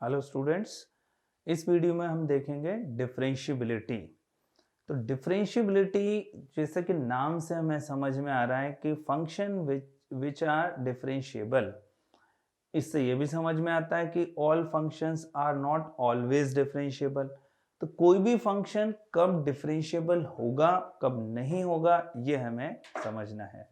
Hello students, इस video में हम देखेंगे डिफरेंशियबिलिटी। तो डिफरेंशियबिलिटी जैसे कि नाम से हमें समझ में आ रहा है कि फंक्शन विच आर डिफरेंशिएबल। इससे ये भी समझ में आता है कि all functions are not always differentiable. तो कोई भी फंक्शन कब डिफरेंशिएबल होगा कब नहीं होगा ये हमें समझना है।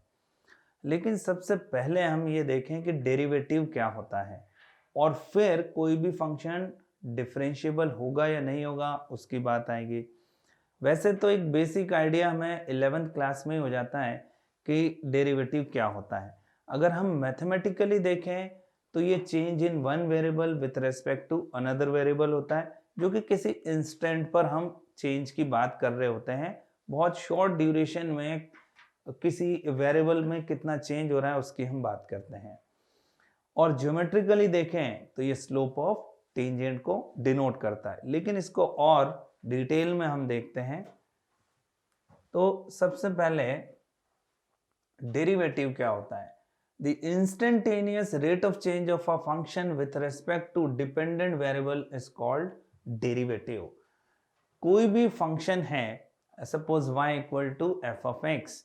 लेकिन सबसे पहले हम ये देखें कि डेरिवेटिव क्या होता है और फिर कोई भी फंक्शन डिफरेंशिएबल होगा या नहीं होगा उसकी बात आएगी। वैसे तो एक बेसिक आइडिया हमें 11th क्लास में ही हो जाता है कि डेरिवेटिव क्या होता है। अगर हम मैथमेटिकली देखें तो ये change in one variable with respect to another variable होता है, जो कि किसी इंस्टेंट पर हम चेंज की बात कर रहे होते हैं। बहुत शॉर्ट ड्यूरेशन में किसी वेरिएबल में कितना चेंज हो रहा है उसकी हम बात करते हैं। और ज्योमेट्रिकली देखें तो ये स्लोप ऑफ टेंजेंट को डिनोट करता है, लेकिन इसको और डिटेल में हम देखते हैं। तो सबसे पहले डेरिवेटिव क्या होता है? The instantaneous rate of change of a function with respect to dependent variable is called derivative. कोई भी फंक्शन है, suppose y equal to f of x,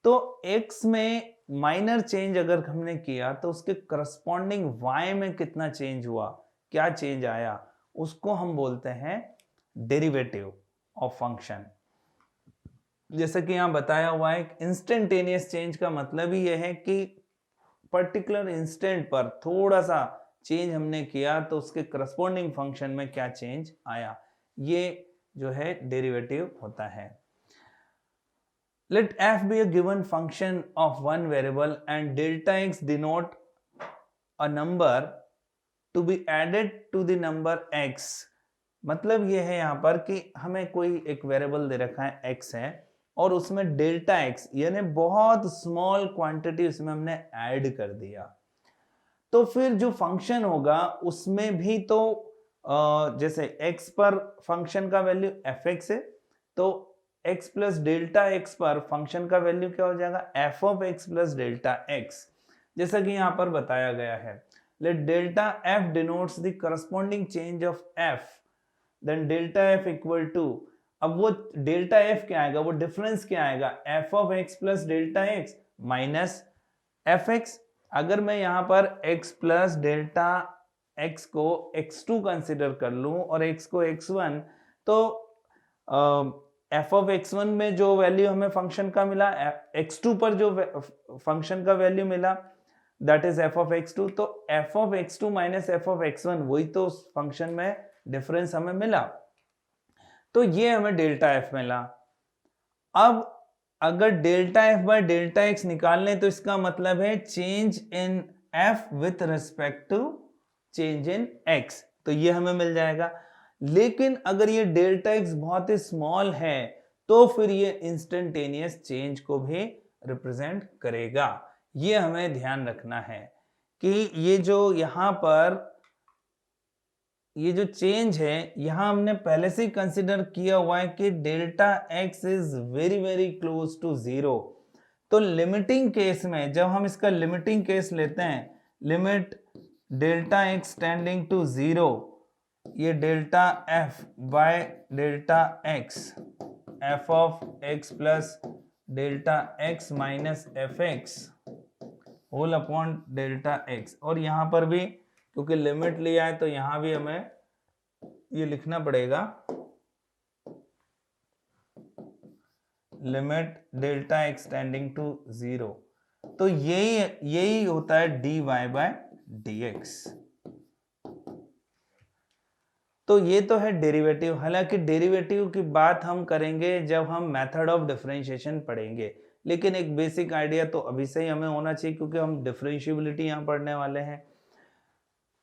तो x में माइनर चेंज अगर हमने किया तो उसके करस्पॉन्डिंग y में कितना चेंज हुआ, क्या चेंज आया, उसको हम बोलते हैं डेरिवेटिव ऑफ फंक्शन। जैसे कि यहां बताया हुआ है, इंस्टेंटेनियस चेंज का मतलब ही यह है कि पर्टिकुलर इंस्टेंट पर थोड़ा सा चेंज हमने किया तो उसके करस्पॉन्डिंग फंक्शन में क्या चेंज आया, ये जो है डेरिवेटिव होता है। Let f be a given function of one variable and delta x denote a number to be added to the number x। मतलब ये है यहाँ पर कि हमें कोई एक वेरिएबल दे रखा है x है और उसमें डेल्टा x यानी बहुत स्मॉल क्वांटिटी उसमें हमने ऐड कर दिया, तो फिर जो फंक्शन होगा उसमें भी तो जैसे x पर फंक्शन का वैल्यू fx है, तो x प्लस डेल्टा एक्स पर फंक्शन का वैल्यू क्या हो जाएगा, f of x plus delta x. जैसा कि यहां पर बताया गया है, let delta f denotes the corresponding change of f, then delta f equal to, अब वो डेल्टा एफ क्या आएगा, वो डिफरेंस क्या आएगा, F of x plus delta x minus f x. अगर मैं यहां पर x प्लस डेल्टा एक्स को x2 कंसिडर कर लूं और x को x1, तो एफ ऑफ x1 में जो वैल्यू हमें फंक्शन का मिला, x2 पर जो फंक्शन का वैल्यू मिला, that is F of x2। तो F of x2 minus f of x1 वही तो उस फंक्शन में डिफरेंस हमें मिला, तो ये हमें डेल्टा एफ मिला। अब अगर delta f by delta x निकालने तो इसका मतलब है change in f with respect to change in x, तो ये हमें मिल जाएगा। लेकिन अगर ये डेल्टा एक्स बहुत ही स्मॉल है तो फिर ये इंस्टेंटेनियस चेंज को भी रिप्रेजेंट करेगा। ये हमें ध्यान रखना है कि ये जो यहां पर ये जो चेंज है यहां हमने पहले से ही कंसिडर किया हुआ है कि delta x is very very close to zero. तो लिमिटिंग केस में जब हम इसका लिमिटिंग केस लेते हैं, limit delta x tending to zero, ये delta f by delta x, f of x plus delta x minus f x whole upon delta x. और यहां पर भी क्योंकि लिमिट लिया है तो यहां भी हमें ये लिखना पड़ेगा, limit delta x tending to zero. तो यही होता है dy बाय dx। तो ये तो है डेरिवेटिव। हालांकि डेरिवेटिव की बात हम करेंगे जब हम मेथड ऑफ डिफरेंशिएशन पढ़ेंगे, लेकिन एक बेसिक आइडिया तो अभी से ही हमें होना चाहिए क्योंकि हम डिफरेंशिएबिलिटी यहां पढ़ने वाले हैं।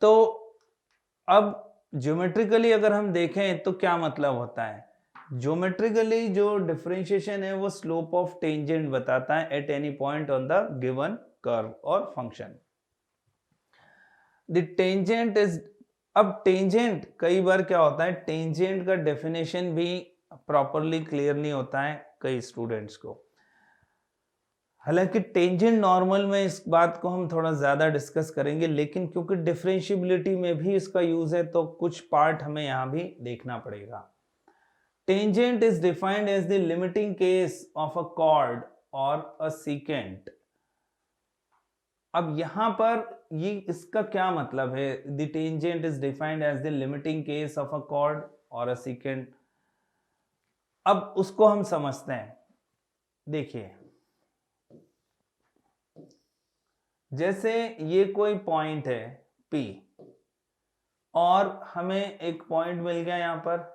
तो अब ज्योमेट्रिकली अगर हम देखें तो क्या मतलब होता है, ज्योमेट्रिकली जो डिफरेंशिएशन है वो स्लोप ऑफ टेंजेंट बताता है eight any point on the given curve और फंक्शन। द टेंजेंट इज, अब टेंजेंट कई बार क्या होता है, टेंजेंट का डेफिनेशन भी प्रॉपरली क्लियर नहीं होता है कई स्टूडेंट्स को। हालांकि टेंजेंट नॉर्मल में इस बात को हम थोड़ा ज़्यादा डिस्कस करेंगे, लेकिन क्योंकि डिफरेंशिएबिलिटी में भी इसका यूज़ है तो कुछ पार्ट हमें यहाँ भी देखना पड़ेगा। Tangent is defined as the limiting case of a chord और अ सेकेंट। अब यहां पर ये इसका क्या मतलब है? The tangent is defined as the limiting case of a chord और अ सेकेंट। अब उसको हम समझते हैं। देखिए, जैसे ये कोई पॉइंट है P और हमें एक पॉइंट मिल गया यहां पर,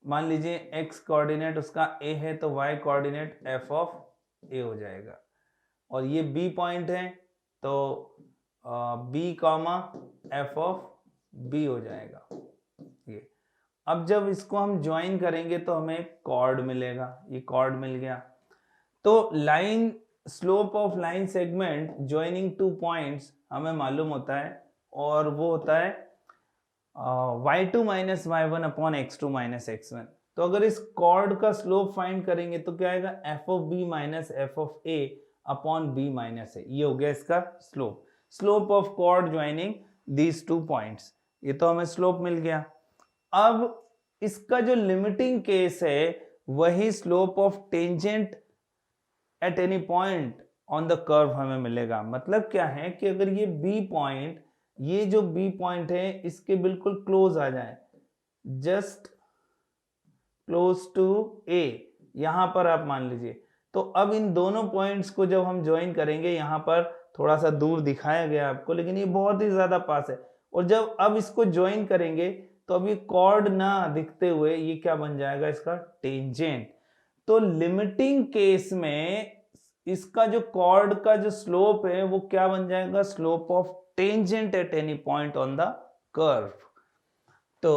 मान लीजिए x कोऑर्डिनेट उसका a है तो y coordinate f of a हो जाएगा, और ये B पॉइंट है तो b comma f of b हो जाएगा। ये अब जब इसको हम ज्वाइन करेंगे तो हमें कॉर्ड मिलेगा, ये कॉर्ड मिल गया। तो line slope of line segment joining two points हमें मालूम होता है, और वो होता है y2 minus y1 upon x2 minus x1। तो अगर इस कॉर्ड का स्लोप फाइंड करेंगे तो क्या आएगा? f of b minus f of a upon b minus a। ये हो गया इसका slope, slope of chord joining these two points. ये तो हमें स्लोप मिल गया। अब इसका जो लिमिटिंग केस है वही slope of tangent at any point on the curve हमें मिलेगा। मतलब क्या है कि अगर ये B पॉइंट, ये जो B पॉइंट है इसके बिल्कुल क्लोज आ जाए, जस्ट क्लोज टू A, यहां पर आप मान लीजिए, तो अब इन दोनों पॉइंट्स को जब हम ज्वाइन करेंगे, यहां पर थोड़ा सा दूर दिखाया गया आपको, लेकिन ये बहुत ही ज्यादा पास है, और जब अब इसको ज्वाइन करेंगे तो अभी कॉर्ड ना दिखते हुए ये क्या बन जाएगा? इसका टेंजेंट। तो लिमिटिंग केस में इसका जो कॉर्ड का जो स्लोप है वो क्या बन जाएगा? Slope of tangent at any point on the curve. तो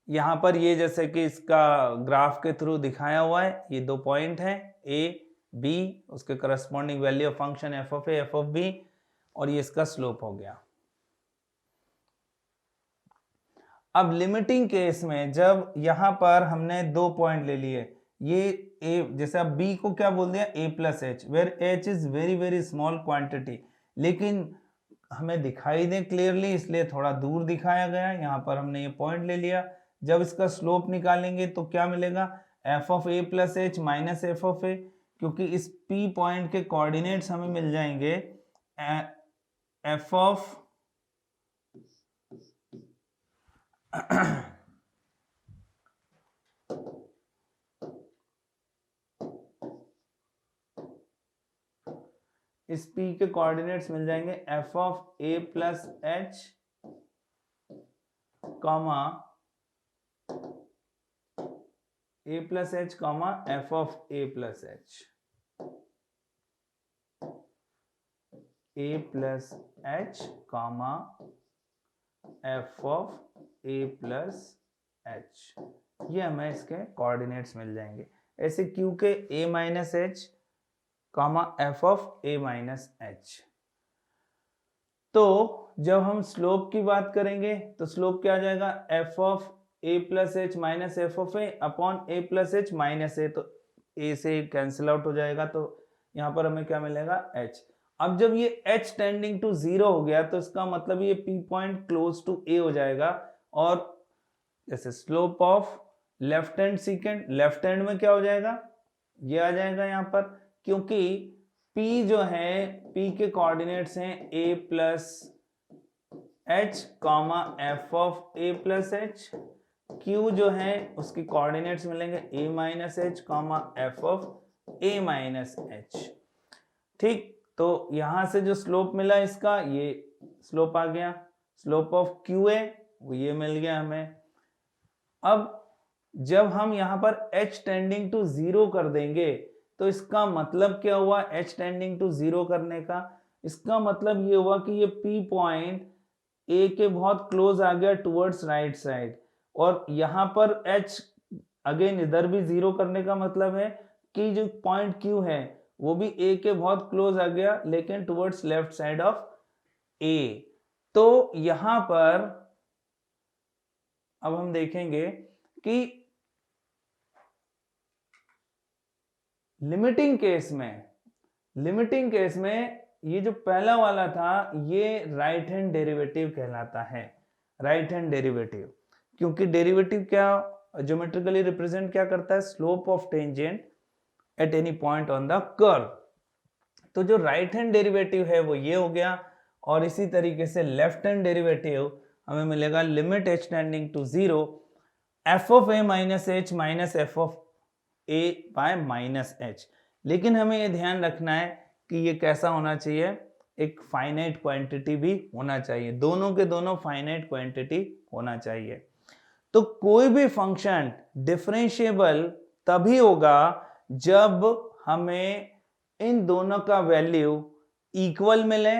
यहां पर ये जैसे कि इसका ग्राफ के थ्रू दिखाया हुआ है, ये दो पॉइंट है A B, उसके corresponding value of function f of A f of B, और ये इसका स्लोप हो गया। अब लिमिटिंग केस में जब यहां पर हमने दो पॉइंट ले लिए, ये A, जैसे अब B को क्या बोल दिया? A plus h, where H is very very small quantity, लेकिन हमें दिखाई दे क्लियरली इसलिए थोड़ा दूर दिखाया गया। यहाँ पर हमने ये पॉइंट ले लिया। जब इसका स्लोप निकालेंगे तो क्या मिलेगा? f of a plus h minus f of a, क्योंकि इस P पॉइंट के कोऑर्डिनेट्स हमें मिल जाएंगे f ऑफ इस P के कोऑर्डिनेट्स मिल जाएंगे f of a plus H comma a plus H comma f of a plus H, a plus H comma f of a plus H, ये हमें इसके coordinates मिल जाएंगे। ऐसे q के a minus H comma f of a minus H. तो जब हम slope की बात करेंगे तो स्लोप क्या आ जाएगा? f of a plus h minus f of a upon a plus h minus a, तो a से कैंसिल आउट हो जाएगा, तो यहाँ पर हमें क्या मिलेगा? h। अब जब ये h टेंडिंग टू 0 हो गया तो इसका मतलब ये P point close to a हो जाएगा, और जैसे slope of left hand secant, left hand में क्या हो जाएगा? ये आ जाएगा यहाँ पर, क्योंकि P जो है, P के कोऑर्डिनेट्स हैं a plus H comma F of a plus H, Q जो है उसके कोऑर्डिनेट्स मिलेंगे a minus H comma F of a minus H. ठीक, तो यहां से जो स्लोप मिला इसका, ये स्लोप आ गया, स्लोप ऑफ Q है वो ये मिल गया हमें। अब जब हम यहां पर h टेंडिंग टू 0 कर देंगे तो इसका मतलब क्या हुआ? h टेंडिंग टू 0 करने का इसका मतलब ये हुआ कि ये P पॉइंट A के बहुत क्लोज आ गया टुवर्ड्स राइट साइड, और यहां पर h अगेन इधर भी 0 करने का मतलब है कि जो पॉइंट Q है वो भी A के बहुत क्लोज आ गया, लेकिन towards left side of A। तो यहां पर अब हम देखेंगे कि लिमिटिंग केस में ये जो पहला वाला था ये राइट हैंड डेरिवेटिव कहलाता है, राइट हैंड डेरिवेटिव, क्योंकि डेरिवेटिव क्या ज्योमेट्रिकली रिप्रेजेंट क्या करता है, slope of tangent at any point on the curve. तो जो राइट हैंड डेरिवेटिव है वो ये हो गया, और इसी तरीके से लेफ्ट हैंड डेरिवेटिव हमें मिलेगा limit h tending to 0 f of a minus h minus f of a by minus h। लेकिन हमें ये ध्यान रखना है कि ये कैसा होना चाहिए, एक फाइनाइट क्वांटिटी भी होना चाहिए, दोनों के दोनों फाइनाइट क्वांटिटी होना चाहिए। तो कोई भी फंक्शन डिफरेंशिएबल तभी होगा जब हमें इन दोनों का वैल्यू इक्वल मिले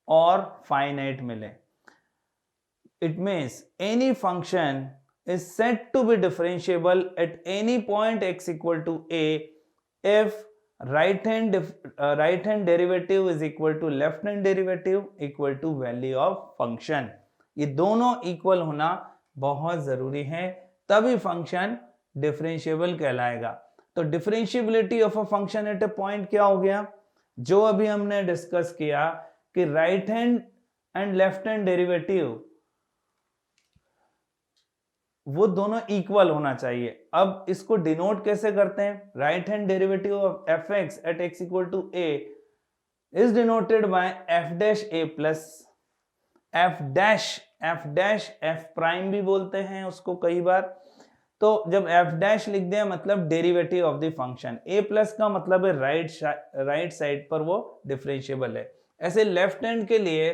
और फाइनाइट मिले। It means any function is said to be differentiable at any point x equal to a if right hand derivative is equal to left hand derivative equal to value of function। ये दोनों equal होना बहुत जरूरी है, तभी function differentiable कहलाएगा। तो differentiability of a function at A point क्या हो गया, जो अभी हमने डिस्कस किया कि right hand and left hand derivative वो दोनों इक्वल होना चाहिए। अब इसको डिनोट कैसे करते हैं, right hand derivative of f x at x equal to a is denoted by f dash a plus f dash f prime भी बोलते हैं उसको कई बार। तो जब एफ डैश लिख दिया मतलब derivative of the function, A plus का मतलब है राइट साइड पर वो डिफरेंशिएबल है। ऐसे लेफ्ट हैंड के लिए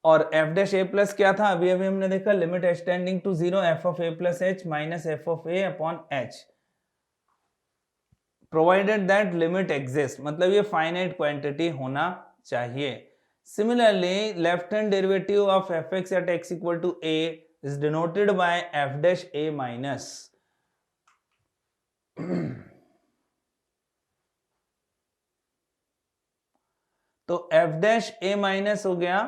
और एफ डैश ए प्लस क्या था, अभी हमने देखा limit h tending to 0 f of a plus h minus f of a upon h provided that limit exist, मतलब ये फाइनाइट क्वांटिटी होना चाहिए। Similarly left hand derivative of f x at x equal to a is denoted by f dash a minus तो f dash a minus हो गया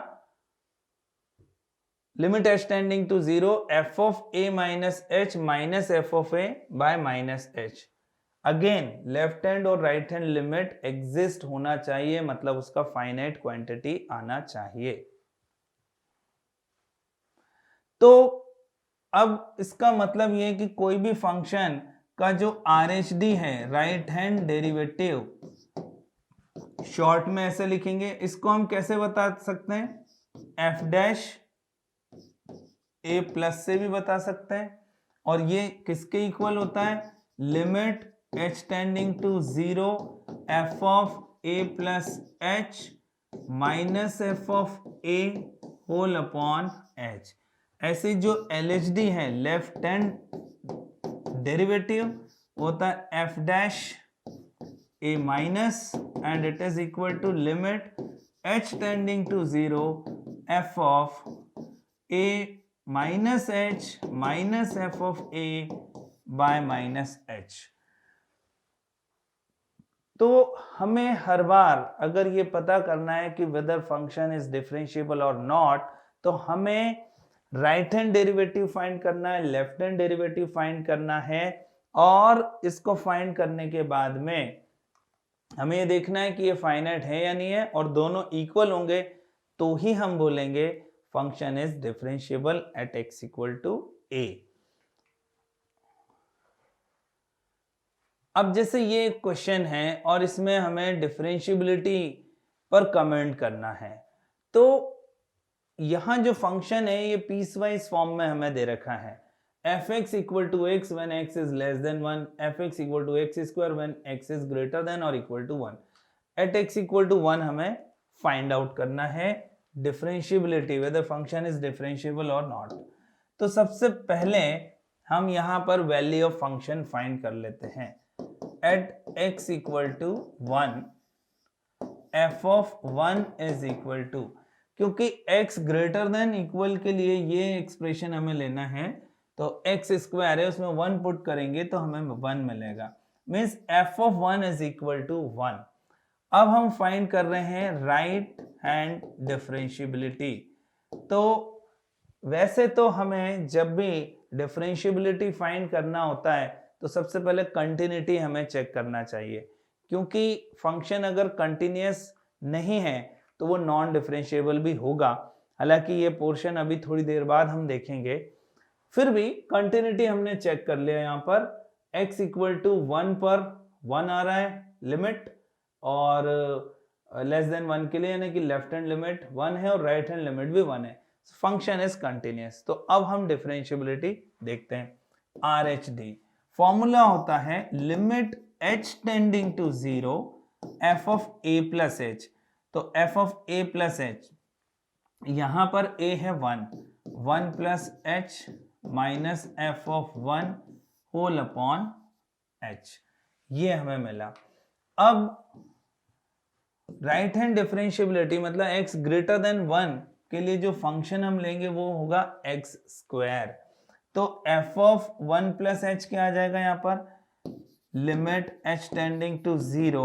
limit h tending to 0 f of a minus h minus f of a by minus h। Again left hand और right hand limit exist होना चाहिए, मतलब उसका finite quantity आना चाहिए। तो अब इसका मतलब ये कि कोई भी फंक्शन का जो RHD है, राइट हैंड डेरिवेटिव, शॉर्ट में ऐसे लिखेंगे, इसको हम कैसे बता सकते हैं, f डैश ए प्लस से भी बता सकते हैं, और ये किसके इक्वल होता है, limit h tending to 0 f of a plus h minus f of a whole upon h। ऐसे जो LHD है लेफ्ट हैंड डेरिवेटिव होता है f dash a minus and it is equal to limit h tending to 0 f of a minus h minus f of a by minus h। तो हमें हर बार अगर ये पता करना है कि वेदर फंक्शन इज डिफरेंशिएबल और नॉट, तो हमें राइट हैंड डेरिवेटिव फाइंड करना है, लेफ्ट हैंड डेरिवेटिव फाइंड करना है, और इसको फाइंड करने के बाद में हमें ये देखना है कि ये फाइनाइट है या नहीं है, और दोनों इक्वल होंगे तो ही हम बोलेंगे function is differentiable at x equal to a। अब जैसे ये क्वेश्चन है और इसमें हमें डिफरेंशिएबिलिटी पर कमेंट करना है, तो यहां जो फंक्शन है ये पीसवाइज फॉर्म में हमें दे रखा है, f x equal to x when x is less than 1, f x equal to x square when x is greater than और equal to 1। At x equal to 1 हमें फाइंड आउट करना है differentiability, whether function is differentiable और not. तो सबसे पहले हम यहां पर वैल्यू ऑफ फंक्शन फाइंड कर लेते हैं। At x equal to 1 f of 1 is equal to, क्योंकि x ग्रेटर देन इक्वल के लिए ये एक्सप्रेशन हमें लेना है, तो x स्क्वायर है उसमें 1 पुट करेंगे तो हमें 1 मिलेगा, means f of 1 is equal to 1। अब हम फाइंड कर रहे हैं राइट हैंड डिफरेंशिएबिलिटी। तो वैसे तो हमें जब भी डिफरेंशिएबिलिटी फाइंड करना होता है तो सबसे पहले कंटिन्यूटी हमें चेक करना चाहिए, क्योंकि फंक्शन अगर कंटिन्यूअस नहीं है तो वो नॉन डिफरेंशिएबल भी होगा। हालांकि ये पोर्शन अभी थोड़ी देर बाद हम देखेंगे। फिर भी कंटिन्यूटी हमने चेक कर लिया। यहाँ पर x इक्वल टू 1 पर 1 आ रहा है लिमिट, और लेस देन 1 के लिए यानी कि लेफ्ट हैंड लिमिट 1 है और राइट हैंड लिमिट भी 1 है। Function is continuous. तो अब हम डिफरेंशिएबिलिटी देखते हैं। RHD फॉर्मूला होता है limit h tending to 0 f of a plus h। तो f of a plus h, यहां पर a है 1 plus h minus f of 1 whole upon h, ये हमें मिला। अब राइट हैंड डिफरेंशिएबिलिटी मतलब x ग्रेटर देन 1 के लिए जो फंक्शन हम लेंगे वो होगा x स्क्वायर। तो f ऑफ 1 प्लस h क्या आ जाएगा यहाँ पर, limit h tending to 0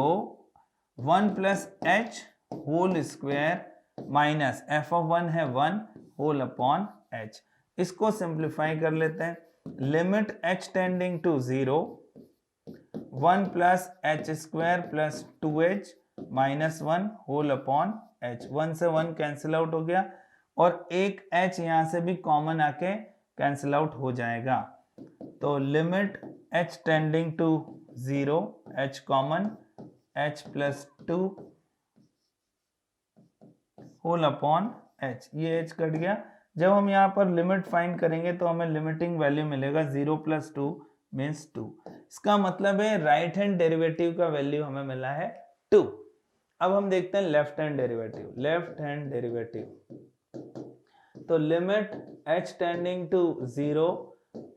1 plus h whole square minus f of 1 है 1 होल अपॉन h। इसको सिंप्लीफाई कर लेते हैं। Limit h tending to 0 1 plus h square plus 2h minus 1 whole upon h। 1 से 1 कैंसिल आउट हो गया और एक h यहां से भी कॉमन आके कैंसिल आउट हो जाएगा। तो limit h tending to 0 h common h plus 2 whole upon h, ये h कट गया। जब हम यहाँ पर लिमिट फाइंड करेंगे तो हमें लिमिटिंग वैल्यू मिलेगा 0 प्लस 2 मीन्स 2। इसका मतलब है राइट हैंड डेरिवेटिव का वैल्यू हमें मिला है 2। अब हम देखते हैं left hand derivative. Left hand derivative तो limit h tending to 0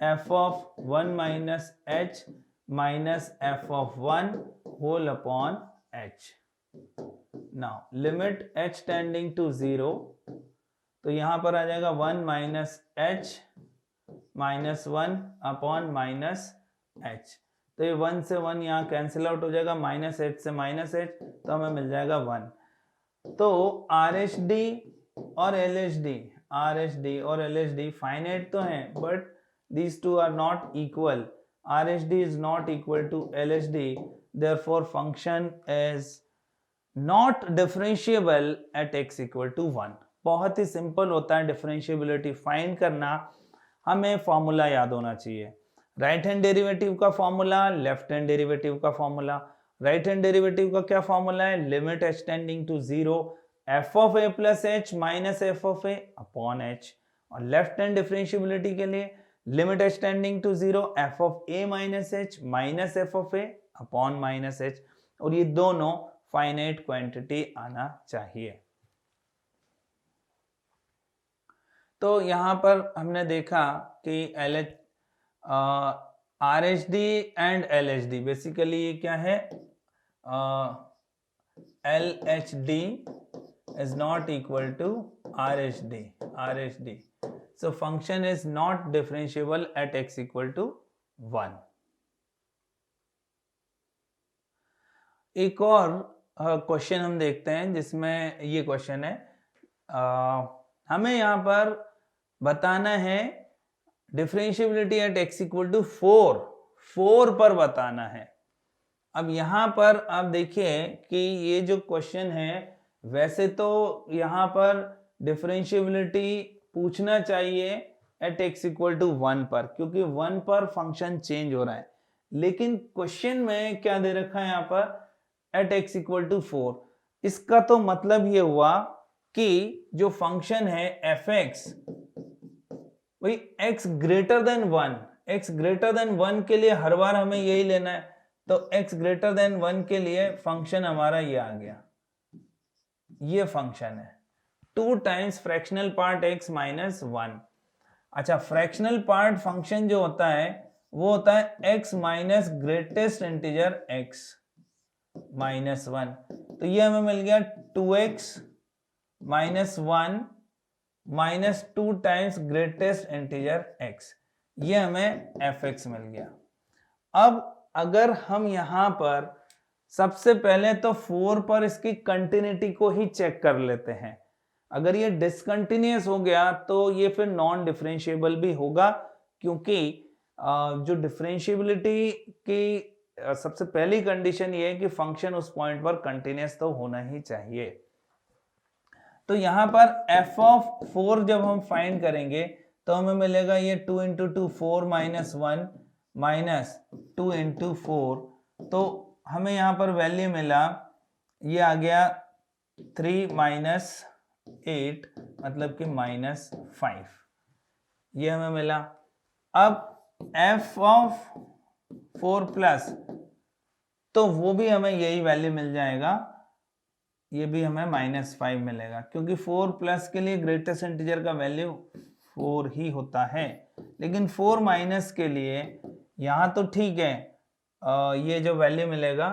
f of 1 minus h minus f of 1 whole upon h। Now limit h tending to 0, तो यहां पर आ जाएगा 1 minus h minus 1 upon minus h। तो ये 1 से 1 यहाँ कैंसिल आउट हो जाएगा, माइनस h से माइनस h, तो हमें मिल जाएगा 1। तो RHD और LHD, RHD और LHD फाइनाइट तो हैं but these two are not equal. RHD is not equal to LHD, therefore function is not differentiable at x equal to 1। बहुत ही सिंपल होता है डिफरेंशिएबिलिटी फाइंड करना। हमें फॉर्मूला याद होना चाहिए, राइट हैंड डेरिवेटिव का फॉर्मूला, लेफ्ट हैंड डेरिवेटिव का फॉर्मूला। राइट हैंड डेरिवेटिव का क्या फॉर्मूला है, limit h tending to 0 f of a plus h minus f of a upon h। और लेफ्ट हैंड डिफरेंशिएबिलिटी के लिए limit h tending to 0 f of a minus h minus f of a upon minus h। और ये दोनों finite quantity आना चाहिए। तो यहां पर हमने देखा कि RHD एंड LHD बेसिकली ये क्या है, LHD is not equal to RHD, so function is not differentiable at x equal to 1। एक और क्वेश्चन हम देखते हैं जिसमें ये क्वेश्चन है, हमें यहाँ पर बताना है differentiability at x equal to 4 पर बताना है। अब यहाँ पर आप देखिए कि ये जो क्वेश्चन है, वैसे तो यहाँ पर डिफरेंशिएबिलिटी पूछना चाहिए एट x इक्वल टू 1 पर, क्योंकि 1 पर फंक्शन चेंज हो रहा है। लेकिन क्वेश्चन में क्या दे रखा है यहाँ पर, एट x इक्वल टू 4। इसका तो मतलब ये हुआ कि जो फंक्शन है fx, वही x greater than 1, x greater than 1 के लिए हर बार हमें यही लेना है। तो x ग्रेटर देन 1 के लिए फंक्शन हमारा ये आ गया, ये फंक्शन है 2 times fractional part x minus 1। अच्छा, फ्रैक्शनल पार्ट फंक्शन जो होता है वो होता है x minus greatest integer x minus 1। तो ये हमें मिल गया 2x minus 1 minus 2 times greatest integer x, ये हमें fx मिल गया। अब अगर हम यहां पर सबसे पहले तो 4 पर इसकी कंटिन्यूटी को ही चेक कर लेते हैं। अगर ये डिसकंटिन्यूअस हो गया तो ये फिर नॉन डिफरेंशिएबल भी होगा, क्योंकि जो डिफरेंशिएबिलिटी की सबसे पहली कंडीशन ये है कि फंक्शन उस पॉइंट पर कंटिन्यूस तो होना ही चाहिए। तो यहाँ पर f ऑफ 4 जब हम फाइंड करेंगे तो हमें मिलेगा ये 2 इंटू 2 4 माइनस 1 माइनस 2 इंटू 4, तो हमें यहाँ पर वैल्यू मिला, ये आ गया 3 माइनस 8 मतलब कि माइनस 5, ये हमें मिला। अब f ऑफ 4 प्लस, तो वो भी हमें यही वैल्यू मिल जाएगा, ये भी हमें माइनस 5 मिलेगा, क्योंकि 4 प्लस के लिए ग्रेटेस्ट इंटीजर का वैल्यू 4 ही होता है। लेकिन 4 माइनस के लिए यहाँ तो ठीक है, ये जो वैल्यू मिलेगा,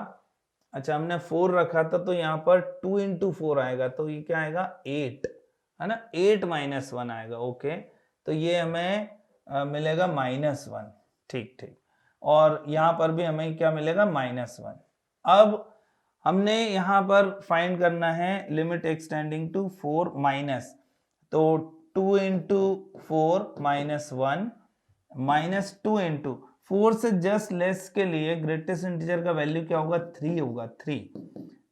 अच्छा हमने 4 रखा था तो यहाँ पर 2 इंटू 4 आएगा, तो ये क्या आएगा 8, है ना, 8 माइनस 1 आएगा। ओके, तो ये हमें मिलेगा माइनस 1, ठीक ठीक, और यहाँ पर भी हमें क्या मिलेगा माइनस 1। अब हमने यहाँ पर फाइंड करना है लिमिट एक्सटेंडिंग टू 4 माइनस, तो 2 इंटू 4 माइनस 1 माइनस 2 इंटू 4 से जस्ट लेस के लिए ग्रेटेस्ट इंटीजर का वैल्यू क्या होगा 3 होगा, 3,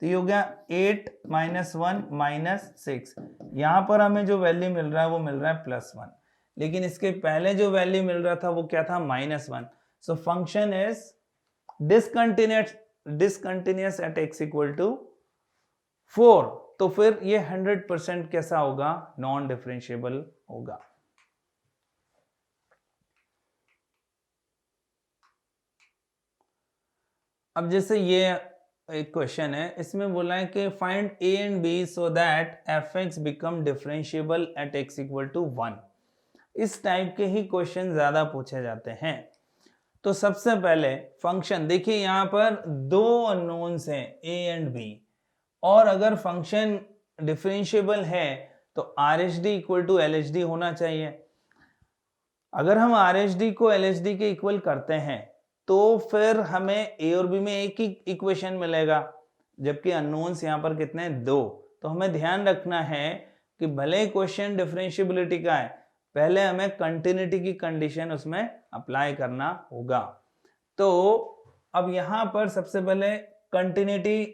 तो ये हो गया 8 माइनस 1 माइनस 6। यहाँ पर हमें जो वैल्यू मिल रहा है वो मिल रहा है प्लस 1, लेकिन इसके पहले जो वैल्यू मिल रहा था वो क्या था minus 1। So function is discontinuous at x equal to 4, तो फिर ये 100% कैसा होगा, नॉन डिफरेंशिएबल होगा। अब जैसे ये एक क्वेश्चन है, इसमें बोला है कि find a and b so that fx become differentiable at x equal to 1। इस टाइप के ही क्वेश्चन ज्यादा पूछे जाते हैं। तो सबसे पहले फंक्शन देखिए, यहाँ पर दो अननोन्स हैं a एंड b, और अगर फंक्शन डिफरेंशिएबल है तो RHD इक्वल टू LHD होना चाहिए। अगर हम RHD को LHD के इक्वल करते हैं तो फिर हमें a और b में एक ही इक्वेशन मिलेगा, जबकि अननोन्स यहाँ पर कितने हैं, दो। तो हमें ध्यान रखना है कि भले क्वेश्चन डिफरेंशिएबिलिटी का है, पहले हमें कंटिन्यूटी की कंडीशन उसमें अप्लाई करना होगा। तो अब यहाँ पर सबसे पहले कंटिन्यूटी,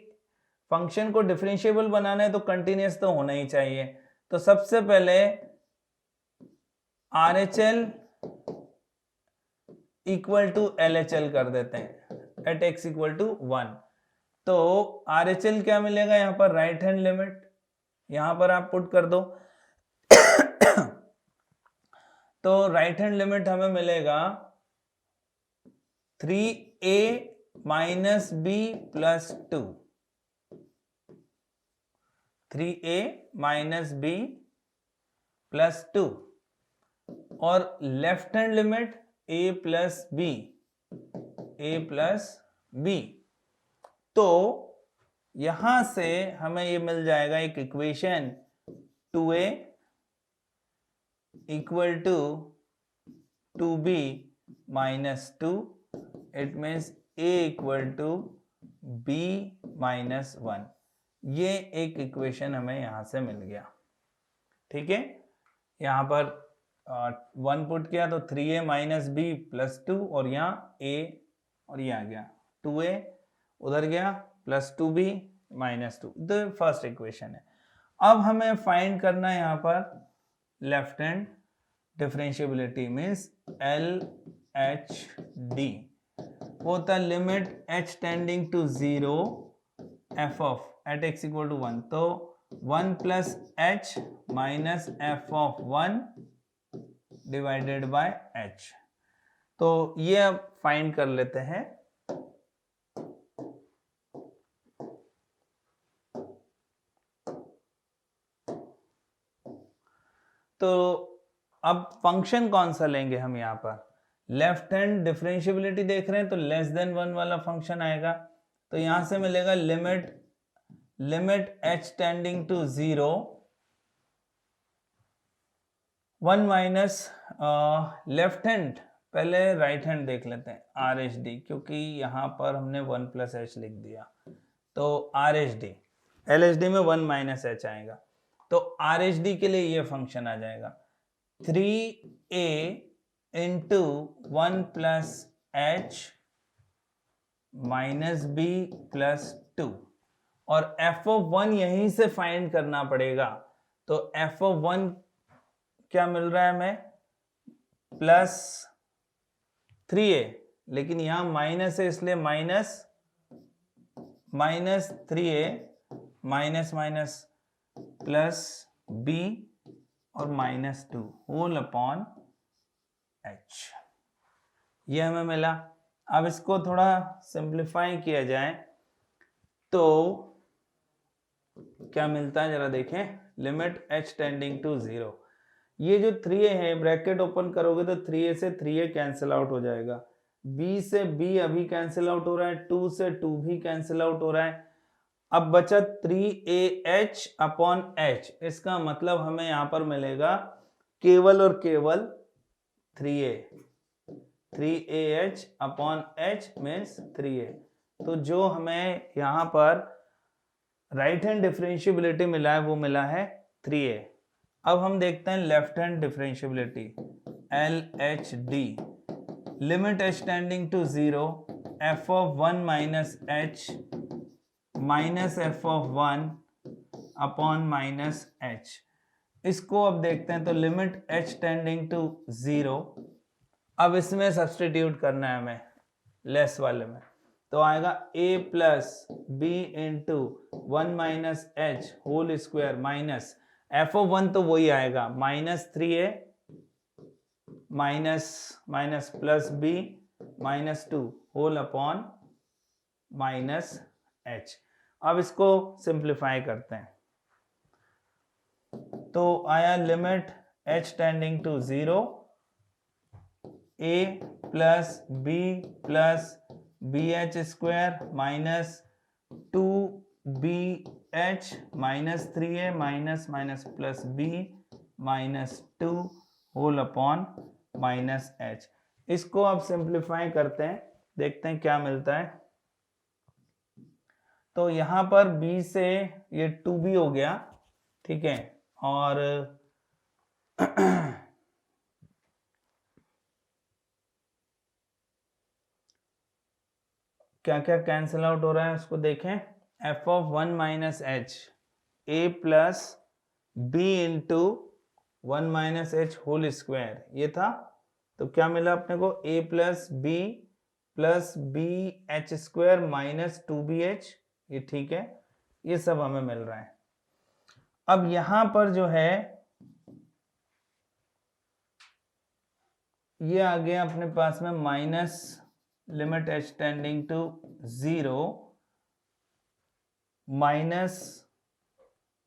फंक्शन को डिफरेंशिएबल बनाना है तो कंटिन्यूअस तो होना ही चाहिए। तो सबसे पहले RHL इक्वल टू LHL कर देते हैं एट x इक्वल टू 1। तो RHL क्या मिलेगा, यहाँ पर राइट हैंड लिमिट यहाँ पर आप पुट कर दो तो राइट हैंड लिमिट हमें मिलेगा 3a minus b plus 2, 3a minus b plus 2, और left hand limit a plus b, a plus b। तो यहां से हमें ये मिल जाएगा एक equation 2a equal to 2b minus 2, it means a equal to b minus 1। ये एक इक्वेशन हमें यहां से मिल गया, ठीक है। यहां पर 1 पुट किया तो 3a माइनस b प्लस 2, और यहाँ a, और ये आ गया 2a, उधर गया प्लस 2b माइनस 2, तो फर्स्ट इक्वेशन है। अब हमें फाइंड करना है यहाँ पर left hand differentiability, means LHD, वो होता है limit h tending to 0 f of at x equal to 1, तो 1 plus h minus f of 1 divided by h। तो ये अब फाइंड कर लेते हैं। तो अब फंक्शन कौन सा लेंगे हम, यहाँ पर लेफ्ट हैंड डिफरेंशिएबिलिटी देख रहे हैं तो लेस देन 1 वाला फंक्शन आएगा। तो यहां से मिलेगा limit h tending to 0 1 minus left hand, पहले राइट हैंड देख लेते हैं RHD, क्योंकि यहां पर हमने 1 प्लस h लिख दिया, तो RHD, LHD में 1 माइनस h आएगा, तो RHD के लिए ये फंक्शन आ जाएगा 3a into 1 plus h minus b plus 2, और एफ ऑफ 1 यहीं से फाइंड करना पड़ेगा। तो एफ ऑफ 1 क्या मिल रहा है हमें, प्लस 3a, लेकिन यहां माइनस है इसलिए minus 3a minus minus plus b और माइनस 2 होल अपॉन h, ये हमें मिला। अब इसको थोड़ा सिंप्लीफाई किया जाए तो क्या मिलता है जरा देखें, लिमिट h टेंडिंग टू 0, ये जो 3a है ब्रैकेट ओपन करोगे तो 3a से 3a कैंसिल आउट हो जाएगा, b से b अभी कैंसिल आउट हो रहा है, 2 से 2 भी कैंसिल आउट हो रहा है। अब बचा 3ah अपॉन h, इसका मतलब हमें यहां पर मिलेगा केवल और केवल 3ah upon h means 3a। तो जो हमें यहां पर राइट हैंड डिफरेंशिएबिलिटी मिला है वो मिला है 3a। अब हम देखते हैं left hand differentiability, LHD, limit h tending to 0, f of 1 minus h minus f of 1 upon minus h। इसको अब देखते हैं तो लिमिट h टेंडिंग टू 0, अब इसमें सब्सटीट्यूट करना है हमें लेस वाले में, तो आएगा a plus b into 1 minus h whole square minus f of 1 तो वही आएगा minus 3a minus minus plus b minus 2 whole upon minus h। अब इसको सिंप्लीफाई करते हैं तो आया limit h tending to 0, a plus b plus bh square minus 2bh minus 3a minus minus plus b minus 2 whole upon minus h। इसको अब simplify करते हैं, देखते हैं क्या मिलता है। तो यहां पर b से ये 2b हो गया, ठीक है, और क्या क्या कैंसिल आउट हो रहा है उसको देखें, f of 1 minus h a plus b into 1 minus h whole square, ये था। तो क्या मिला अपने को, a plus b h square minus 2bh, ये ठीक है, ये सब हमें मिल रहा है। अब यहां पर जो है ये आ गया अपने पास में minus limit h tending to 0 minus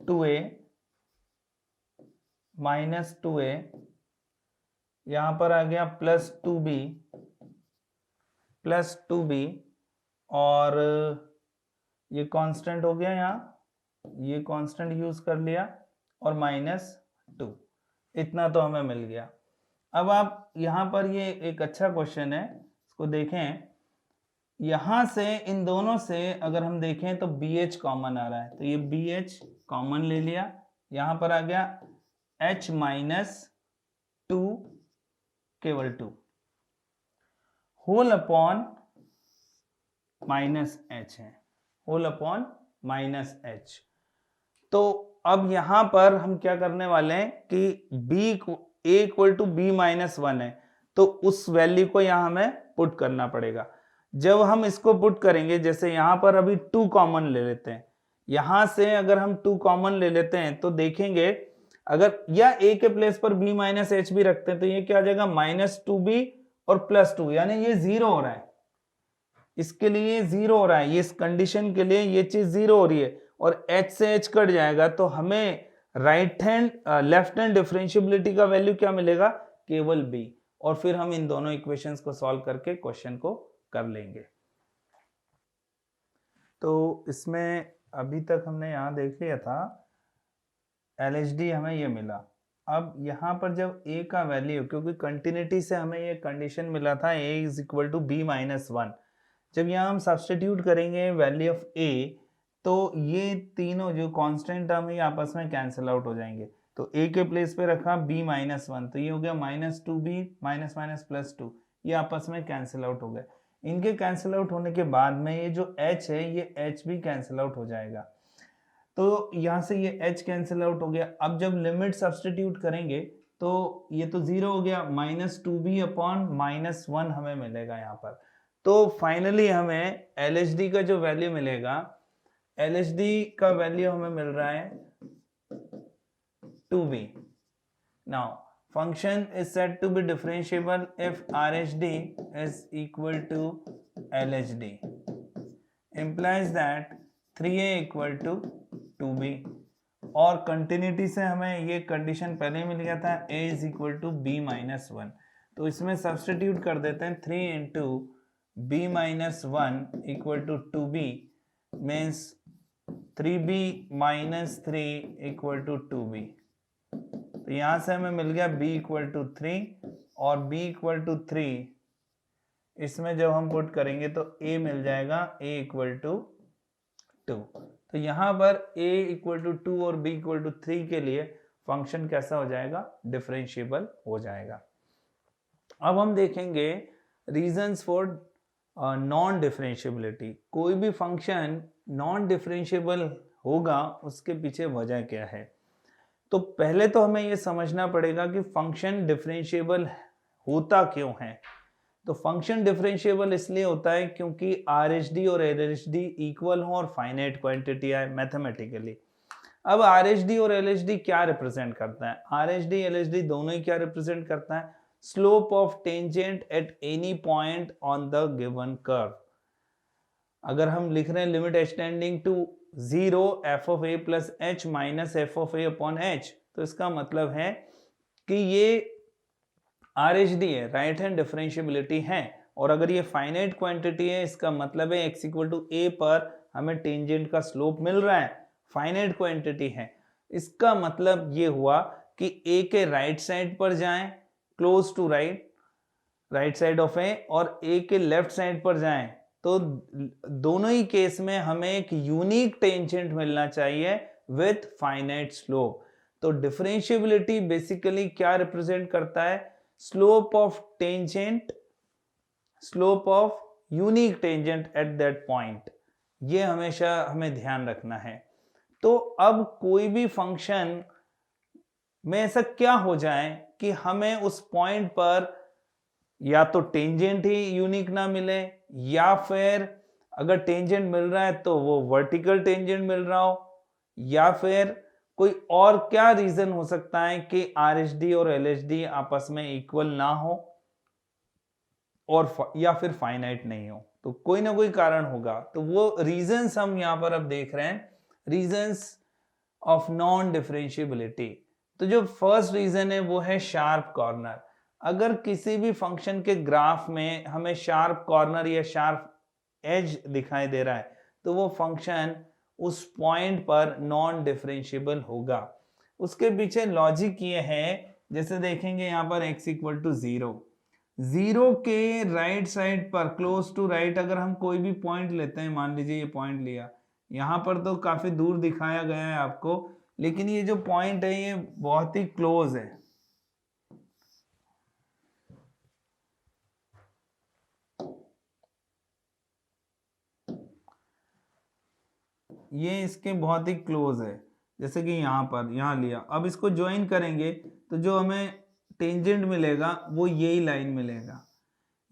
2a यहां पर आ गया प्लस 2b और ये कांस्टेंट हो गया, यहाँ ये कांस्टेंट यूज कर लिया और माइनस 2, इतना तो हमें मिल गया। अब आप यहाँ पर ये एक अच्छा क्वेश्चन है, इसको देखें, यहां से इन दोनों से अगर हम देखें तो BH कॉमन आ रहा है, तो ये BH कॉमन ले लिया, यहां पर आ गया H माइनस 2 केवल 2 होल अपॉन माइनस H है, होल अपॉन माइनस H। तो अब यहां पर हम क्या करने वाले हैं कि a equal to b minus 1 है, तो उस वैल्यू को यहां हमें पुट करना पड़ेगा। जब हम इसको पुट करेंगे, जैसे यहां पर अभी 2 कॉमन ले लेते हैं, यहां से अगर हम 2 कॉमन ले लेते हैं तो देखेंगे अगर या a के प्लेस पर b माइनस एच भी रखते हैं तो ये क्या आ जाएगा माइनस 2b और प्लस 2, यानी ये जीरो हो रहा है, इसके लिए जीरो हो रहा है, ये इस कंडीशन के लिए ये चीज जीरो हो रही है और h से h कट जाएगा, तो हमें लेफ्ट हैंड डिफरेंशिएबिलिटी का वैल्यू क्या मिलेगा, केवल b, और फिर हम इन दोनों इक्वेशंस को सॉल्व करके क्वेश्चन को कर लेंगे। तो इसमें अभी तक हमने यहाँ देख लिया था LHD हमें ये मिला। अब यहाँ पर जब a का वैल्यू, क्योंकि कंटिन्यूटी से हमें ये कंडीशन मिला था a is equal to b minus 1, जब यहाँ हम सब्सटीट्यूट करेंगे वैल्यू ऑफ a तो ये तीनों जो कांस्टेंट टर्म है आपस में कैंसिल आउट हो जाएंगे, तो a के प्लेस पे रखा b माइनस वन, तो ये हो गया -2b माइनस माइनस +2, ये आपस में कैंसिल आउट हो गए। इनके कैंसिल आउट होने के बाद में ये जो h है ये h भी कैंसिल आउट हो जाएगा, तो यहाँ से ये h कैंसिल आउट हो गया। अब जब लिमिट सब्सटीट्यूट करेंगे तो ये तो 0 हो गया, -2b अपॉन -1 हमें मिलेगा यहाँ पर। तो फाइनली हमें LHD का जो वैल्यू मिलेगा, LHD का वैल्यू हमें मिल रहा है 2b। Now function is said to be differentiable if RHD is equal to LHD, implies that 3a equal to 2b। और कंटिन्यूटी से हमें ये कंडीशन पहले मिल गया था, a is equal to b minus 1, तो इसमें सब्सटीट्यूट कर देते हैं 3 into b minus 1 equal to 2b means 3b minus 3 equal to 2b। तो यहाँ से हमें मिल गया b equal to 3 और b equal to 3, इसमें जब हम पुट करेंगे तो a मिल जाएगा a equal to 2। तो यहाँ पर a equal to 2 और b equal to 3 के लिए फंक्शन कैसा हो जाएगा, डिफरेंशिएबल हो जाएगा। अब हम देखेंगे रीजंस फॉर नॉन डिफरेंशिएबिलिटी। कोई भी फंक्शन नॉन डिफरेंशिएबल होगा उसके पीछे वजह क्या है। तो पहले तो हमें ये समझना पड़ेगा कि फंक्शन डिफरेंशिएबल होता क्यों है। तो फंक्शन डिफरेंशिएबल इसलिए होता है क्योंकि RHD और LHD इक्वल हो और फाइनाइट क्वांटिटी है मैथमेटिकली। अब RHD और LHD क्या रिप्रेजेंट करता है, RHD LHD दोनों ही क्या रिप्रेजेंट करता है, slope of tangent at any point on the given curve. अगर हम लिख रहे हैं limit x tending to 0 f of a plus h minus f of a upon h, तो इसका मतलब है कि ये RHD है, राइट हैंड डिफरेंशिएबिलिटी है। और अगर ये फाइनाइट क्वांटिटी है, इसका मतलब है x इक्वल टू a पर हमें टेंजेंट का स्लोप मिल रहा है, फाइनाइट क्वांटिटी है। इसका मतलब ये हुआ कि a के राइट साइड पर जाएं, close to right side of a, और a के लेफ्ट साइड पर जाएं, तो दोनों ही केस में हमें एक यूनिक टेंजेंट मिलना चाहिए विथ फाइनाइट स्लोप। तो डिफरेंशिएबिलिटी बेसिकली क्या रिप्रेजेंट करता है, slope of tangent, slope of unique tangent at that point, ये हमेशा हमें ध्यान रखना है। तो अब कोई भी फंक्शन में ऐसा क्या हो जाए कि हमें उस पॉइंट पर या तो टेंजेंट ही यूनिक ना मिले, या फिर अगर टेंजेंट मिल रहा है तो वो वर्टिकल टेंजेंट मिल रहा हो, या फिर कोई और क्या रीजन हो सकता है कि RHD और LHD आपस में इक्वल ना हो और या फिर फाइनाइट नहीं हो, तो कोई ना कोई कारण होगा। तो वो रीजंस हम यहां पर अब देख रहे हैं, रीजंस ऑफ नॉन डिफरेंशिएबिलिटी। तो जो फर्स्ट रीजन है वो है शार्प कॉर्नर। अगर किसी भी फंक्शन के ग्राफ में हमें शार्प कॉर्नर या शार्प एज दिखाई दे रहा है, तो वो फंक्शन उस पॉइंट पर नॉन डिफरेंशिएबल होगा। उसके पीछे लॉजिक ये है, जैसे देखेंगे यहाँ पर x इक्वल टू 0, 0 के राइट साइड पर क्लोज टू राइट अगर हम कोई भी पॉइंट लेते हैं, मान लीजिए ये पॉइंट लिया, यहाँ पर तो काफी दूर दिखाया गया है आपको, लेकिन ये जो पॉइंट है ये बहुत ही क्लोज है। ये इसके बहुत ही क्लोज है, जैसे कि यहाँ पर यहाँ लिया, अब इसको ज्वाइन करेंगे तो जो हमें टेंजेंट मिलेगा वो यही लाइन मिलेगा।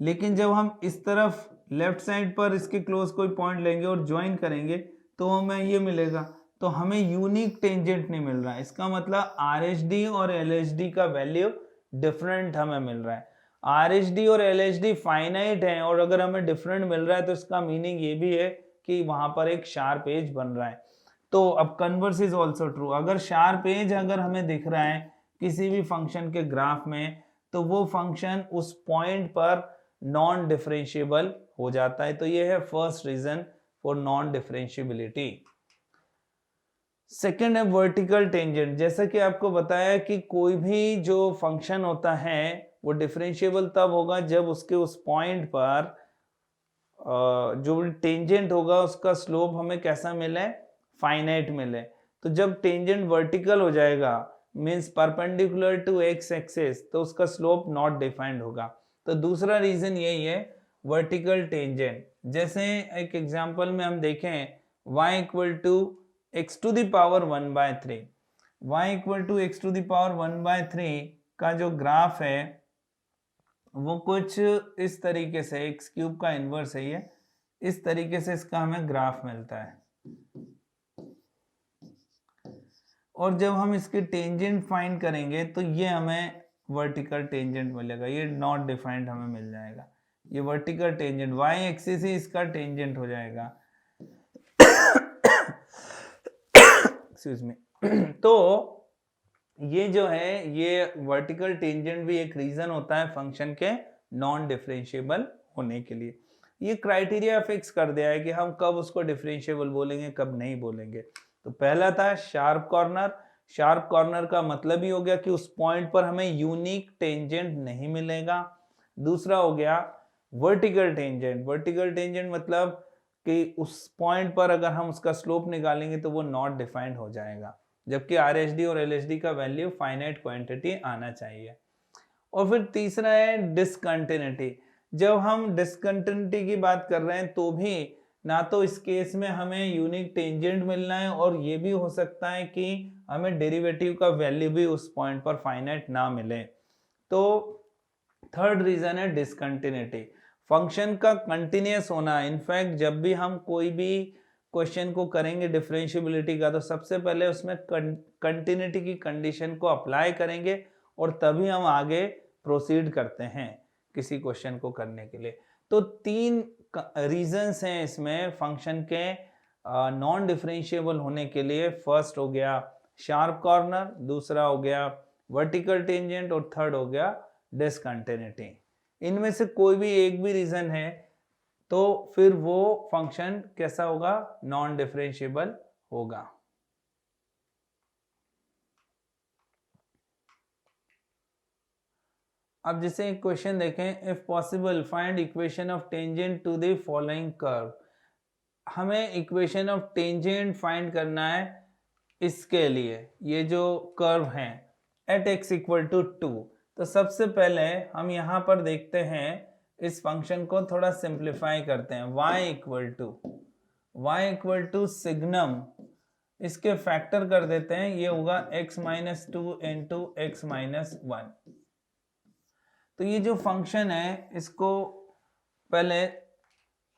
लेकिन जब हम इस तरफ लेफ्ट साइड पर इसके क्लोज कोई पॉइंट लेंगे और ज्वाइन करेंगे तो हमें ये मिलेगा, तो हमें यूनिक टेंजेंट नहीं मिल रहा है। इसका मतलब RHD और LHD का वैल्यू डिफरेंट हमें मिल रहा है। RHD और LHD फाइनाइट है और अगर हमें डिफरेंट मिल रहा है तो इसका मीनिंग ये भी है कि वहां पर एक शार्प एज बन रहा है। तो अब कन्वर्स इज ऑल्सो ट्रू, अगर शार्प एज अगर हमें दिख रहा है किसी भी फंक्शन के ग्राफ में, तो वो फंक्शन उस पॉइंट पर नॉन डिफरेंशिएबल हो जाता है। तो ये है first reason for non differentiability. Second है वर्टिकल टेंजेंट। जैसा कि आपको बताया कि कोई भी जो फंक्शन होता है वो डिफरेंशिएबल तब होगा जब उसके उस पॉइंट पर जो टेंजेंट होगा उसका स्लोप हमें कैसा मिले, फाइनाइट मिले। तो जब टेंजेंट वर्टिकल हो जाएगा means perpendicular to x axis, तो उसका स्लोप नॉट डिफाइंड होगा। तो दूसरा रीजन यही है वर्टिकल टेंजेंट। जैसे एक एग्जांपल में हम देखें y equal to x to the power 1/3, y equal to x to the power 1/3 का जो ग्राफ है वो कुछ इस तरीके से, एक्स क्यूब का इनवर्स है ये, इस तरीके से इसका हमें ग्राफ मिलता है। और जब हम इसके टेंजेंट फाइंड करेंगे तो ये हमें वर्टिकल टेंजेंट मिलेगा, ये नॉट डिफाइंड हमें मिल जाएगा। ये वर्टिकल टेंजेंट y एक्सिस ही इसका टेंजेंट हो जाएगा। Excuse me. तो ये जो है ये वर्टिकल टेंजेंट भी एक रीजन होता है फंक्शन के नॉन डिफरेंशिएबल होने के लिए। ये क्राइटेरिया फिक्स कर दिया है कि हम कब उसको डिफरेंशिएबल बोलेंगे, कब नहीं बोलेंगे। तो पहला था शार्प कॉर्नर। शार्प कॉर्नर का मतलब ही हो गया कि उस पॉइंट पर हमें यूनिक टेंजेंट नहीं मिलेगा। दूसरा हो गया वर्टिकल टेंजेंट। वर्टिकल टेंजेंट मतलब कि उस पॉइंट पर अगर हम उसका स्लोप निकालेंगे तो वो नॉट डिफाइंड हो जाएगा, जबकि RHD और LHD का वैल्यू फाइनाइट क्वांटिटी आना चाहिए। और फिर तीसरा है डिसकंटिन्यूटी। जब हम डिसकंटिन्यूटी की बात कर रहे हैं तो भी ना तो इस केस में हमें यूनिक टेंजेंट मिलना है और ये भी हो सकता है कि हमें डेरिवेटिव का वैल्यू भी उस पॉइंट पर फाइनाइट ना मिले। तो थर्ड रीजन है डिसकंटिन्यूटी, फंक्शन का कंटिन्यूअस होना। इनफैक्ट जब भी हम कोई भी क्वेश्चन को करेंगे डिफरेंशिएबिलिटी का, तो सबसे पहले उसमें कंटिन्यूटी की कंडीशन को अप्लाई करेंगे और तभी हम आगे प्रोसीड करते हैं किसी क्वेश्चन को करने के लिए। तो तीन रीजंस हैं इसमें फंक्शन के नॉन डिफरेंशिएबल होने के लिए। फर्स्ट हो गया शार्प कॉर्नर, दूसरा हो गया वर्टिकल टेंजेंट और थर्ड हो गया डिसकंटिन्यूटी। इनमें से कोई भी एक भी रीजन है तो फिर वो फंक्शन कैसा होगा, नॉन डिफरेंशिएबल होगा। अब जैसे एक क्वेश्चन देखें, if possible find equation of tangent to the following curve. हमें इक्वेशन ऑफ टेंजेंट फाइंड करना है इसके लिए, ये जो कर्व है एट x इक्वल टू 2। तो सबसे पहले हम यहाँ पर देखते हैं, इस फंक्शन को थोड़ा सिंप्लीफाई करते हैं। y इक्वल टू सिग्नम, इसके फैक्टर कर देते हैं, ये होगा x minus 2 into x minus 1। तो ये जो फंक्शन है इसको पहले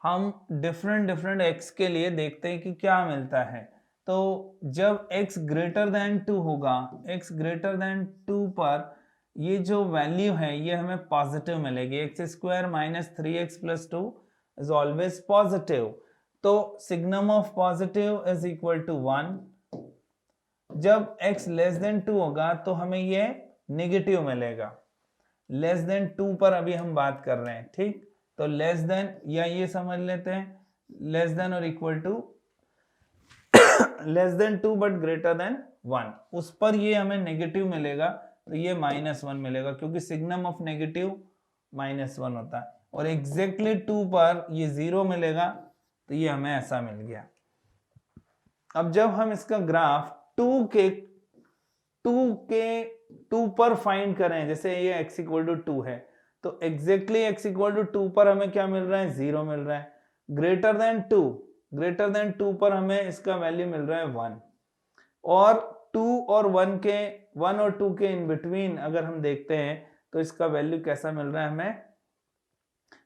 हम डिफरेंट x के लिए देखते हैं कि क्या मिलता है। तो जब x ग्रेटर देन 2 होगा, x ग्रेटर देन 2 पर ये जो वैल्यू है ये हमें पॉजिटिव मिलेगी। X square minus 3x plus 2 is always positive. तो signum of positive is equal to 1। जब x लेस देन 2 होगा तो हमें ये नेगेटिव मिलेगा। लेस देन 2 पर अभी हम बात कर रहे हैं, ठीक। तो लेस देन, या ये समझ लेते हैं लेस देन और equal to, less than 2 but greater than 1, उस पर ये हमें नेगेटिव मिलेगा। तो ये -1 मिलेगा क्योंकि सिग्नम ऑफ नेगेटिव -1 होता है। और एग्जैक्टली 2 पर ये 0 मिलेगा, तो ये हमें ऐसा मिल गया। अब जब हम इसका ग्राफ 2 पर फाइंड करें, जैसे ये x इक्वल टू 2 है, तो एग्जैक्टली x इक्वल टू 2 पर हमें क्या मिल रहा है, 0 मिल रहा है। ग्रेटर देन 2 पर हमें इसका वैल्यू मिल रहा है 1। और 2 और 2 के इन बिटवीन अगर हम देखते हैं तो इसका वैल्यू कैसा मिल रहा है हमें,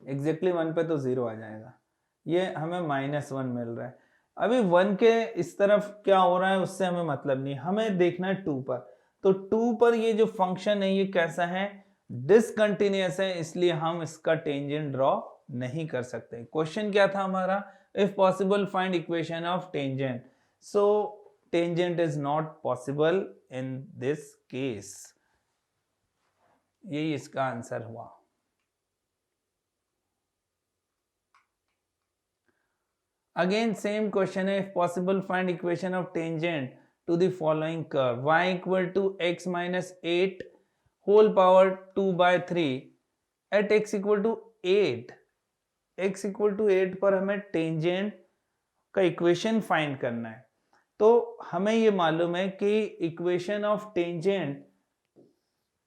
एग्जैक्टली 1 पे तो 0 आ जाएगा, ये हमें -1 मिल रहा है। अभी 1 के इस तरफ क्या हो रहा है उससे हमें मतलब नहीं, हमें देखना है 2 पर। तो 2 पर ये जो फंक्शन है ये कैसा है, डिसकंटिन्यूअस है, इसलिए हम इसका टेंजेंट ड्रॉ नहीं कर सकते। क्वेश्चन क्या था हमारा, if possible find equation of tangent. So tangent is not possible in this case, यही इसका आंसर हुआ। Again same question है, if possible find equation of tangent to the following curve, y equal to x minus 8 whole power 2/3 at x equal to 8। x equal to 8 पर हमें tangent का equation find करना है। तो हमें ये मालूम है कि इक्वेशन ऑफ टेंजेंट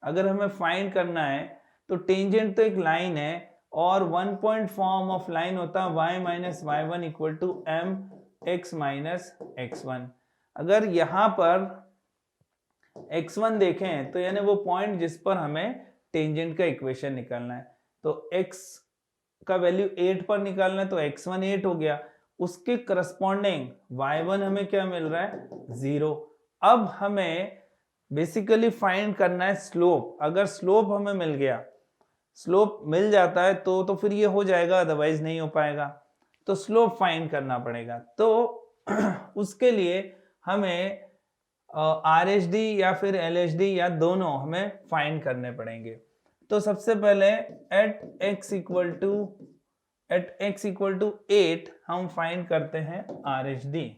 अगर हमें फाइंड करना है तो टेंजेंट तो एक लाइन है और one point form of line होता है y minus y one equal to m x minus x one. अगर यहाँ पर x1 देखें तो यानी वो पॉइंट जिस पर हमें टेंजेंट का इक्वेशन निकालना है, तो x का वैल्यू 8 पर निकालना है तो x1 8 हो गया, उसके करस्पॉन्डिंग y1 हमें क्या मिल रहा है 0। अब हमें बेसिकली फाइंड करना है स्लोप। अगर स्लोप हमें मिल गया, स्लोप मिल जाता है तो फिर ये हो जाएगा, अदरवाइज नहीं हो पाएगा। तो स्लोप फाइंड करना पड़ेगा। तो उसके लिए हमें RHD या फिर LHD या दोनों हमें फाइंड करने पड़ेंगे। तो सबसे पहले एट x इक्वल टू 8 हम फाइंड करते हैं RHD।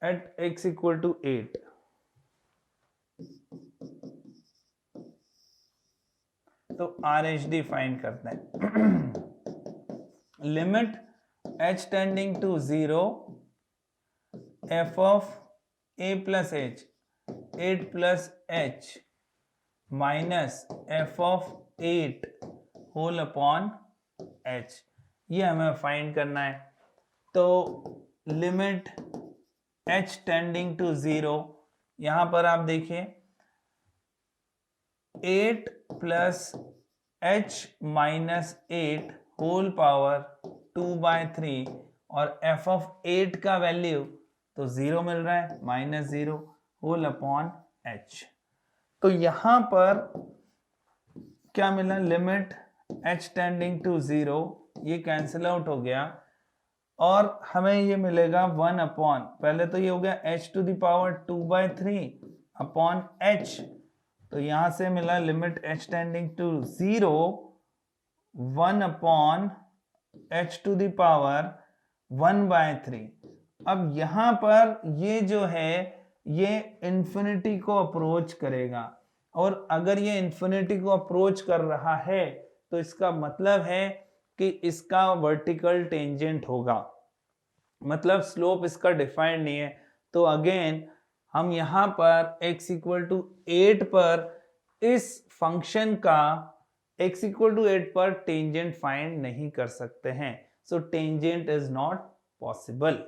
At x equal to 8 तो RHD फाइंड करते हैं। Limit h tending to 0 f of a plus h 8 plus h minus f of 8 whole upon h, ये हमें फाइंड करना है। तो लिमिट h टेंडिंग टू 0, यहां पर आप देखिए 8 plus h minus 8 whole power 2/3 और f ऑफ 8 का वैल्यू तो 0 मिल रहा है, -0 होल अपॉन h। तो यहां पर क्या मिला, लिमिट h टेंडिंग टू 0, ये कैंसिल आउट हो गया और हमें ये मिलेगा 1 अपॉन, पहले तो ये हो गया h to the power 2/3 upon h, तो यहां से मिला limit h tending to 0 1 upon h to the power 1/3। अब यहां पर ये जो है ये इंफिनिटी को अप्रोच करेगा, और अगर ये इंफिनिटी को अप्रोच कर रहा है तो इसका मतलब है कि इसका वर्टिकल टेंजेंट होगा, मतलब स्लोप इसका डिफाइंड नहीं है। तो अगेन हम यहां पर x इक्वल टू 8 पर इस फंक्शन का x इक्वल टू 8 पर टेंजेंट फाइंड नहीं कर सकते हैं। So tangent is not possible.